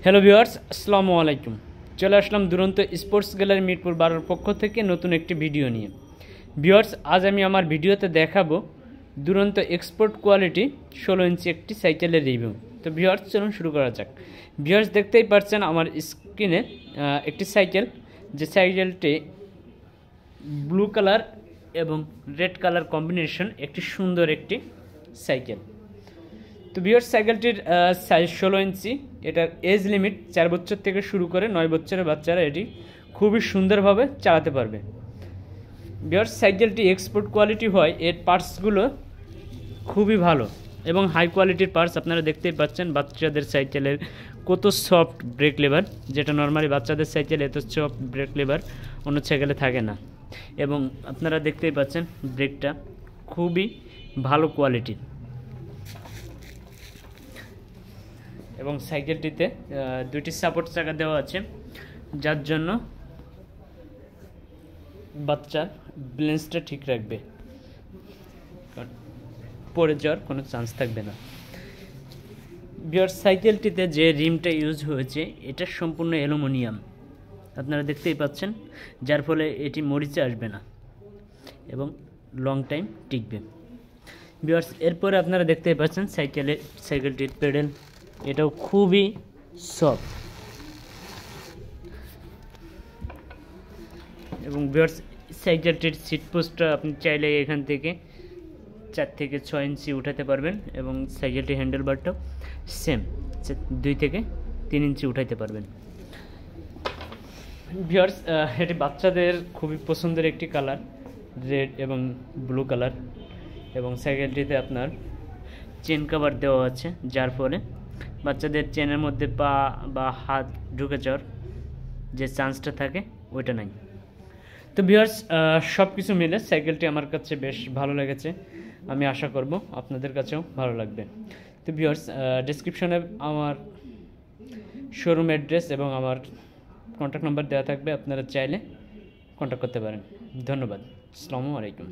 Hello viewers, আসসালামু আলাইকুম। চলে আসলাম দুরন্ত স্পোর্টস গ্যালারি মিরপুর 12 পক্ষ থেকে নতুন একটি ভিডিও নিয়ে। ভিউয়ার্স, আজ আমি আমার ভিডিওতে দেখাবো দুরন্ত এক্সপোর্ট কোয়ালিটি 16 ইঞ্চি একটি সাইকেলের রিভিউ। তো ভিউয়ার্স, চলুন শুরু করা যাক। ভিউয়ার্স, দেখতেই পাচ্ছেন আমার স্ক্রিনে একটি সাইকেল, যে সাইকেলটি ব্লু কালার এবং রেড কালার কম্বিনেশন, একটি সুন্দর একটি সাইকেল। তো ভিউয়ার্স, সাইকেলটির সাইজ 16 ইঞ্চি। এটার এজ লিমিট 4 বছর থেকে শুরু করে 9 বছরের বাচ্চারা এটি খুবই সুন্দরভাবে চালাতে পারবে। ভিউয়ার্স, সাইকেলটি এক্সপোর্ট কোয়ালিটি হয়, এর পার্টসগুলো খুবই ভালো এবং হাই কোয়ালিটির পার্টস। আপনারা দেখতেই পাচ্ছেন বাচ্চাদের সাইকেলের কত সফট ব্রেক লেভার, যেটা নর্মালি বাচ্চাদের সাইকেলে এত সফট ব্রেক লেভার অন্য সাইকেলে থাকে না। এবং আপনারা দেখতেই পাচ্ছেন ব্রেকটা খুবই ভালো কোয়ালিটির। এবং সাইকেলটিতে দুইটি সাপোর্ট চাকা দেওয়া আছে, যার জন্য বাচ্চার ব্যালেন্সটা ঠিক রাখবে, পড়ে যাওয়ার কোনো চান্স থাকবে না। ভিউয়ার্স, সাইকেলটিতে যে রিমটা ইউজ হয়েছে এটা সম্পূর্ণ অ্যালুমিনিয়াম, আপনারা দেখতেই পাচ্ছেন, যার ফলে এটি মরিচে আসবে না এবং লং টাইম টিকবে। ভিউয়ার্স, এরপরে আপনারা দেখতেই পাচ্ছেন সাইকেলটির পেডেল, এটাও খুবই সফট। এবং ভিউয়ার্স, সাইকেলটির সিট পোস্টটা আপনি চাইলে এখান থেকে 4 থেকে 6 ইঞ্চি উঠাতে পারবেন এবং সাইকেলটির হ্যান্ডেলবারটাও সেম 2 থেকে 3 ইঞ্চি উঠাইতে পারবেন। ভিউয়ার্স, এটি বাচ্চাদের খুবই পছন্দের একটি কালার, রেড এবং ব্লু কালার। এবং সাইকেলটিতে আপনার চেন কভার দেওয়া আছে, যার ফলে বাচ্চাদের চেনের মধ্যে পা বা হাত ঢুকে যাওয়ার যে চান্সটা থাকে ওইটা নাই। তো ভিউয়ার্স, সব কিছু মিলে সাইকেলটি আমার কাছে বেশ ভালো লেগেছে, আমি আশা করব আপনাদের কাছেও ভালো লাগবে। তো ভিউয়ার্স, ডেসক্রিপশনে আমার শোরুম অ্যাড্রেস এবং আমার কন্ট্যাক্ট নাম্বার দেওয়া থাকবে, আপনারা চাইলে কন্ট্যাক্ট করতে পারেন। ধন্যবাদ। আসসালামু আলাইকুম।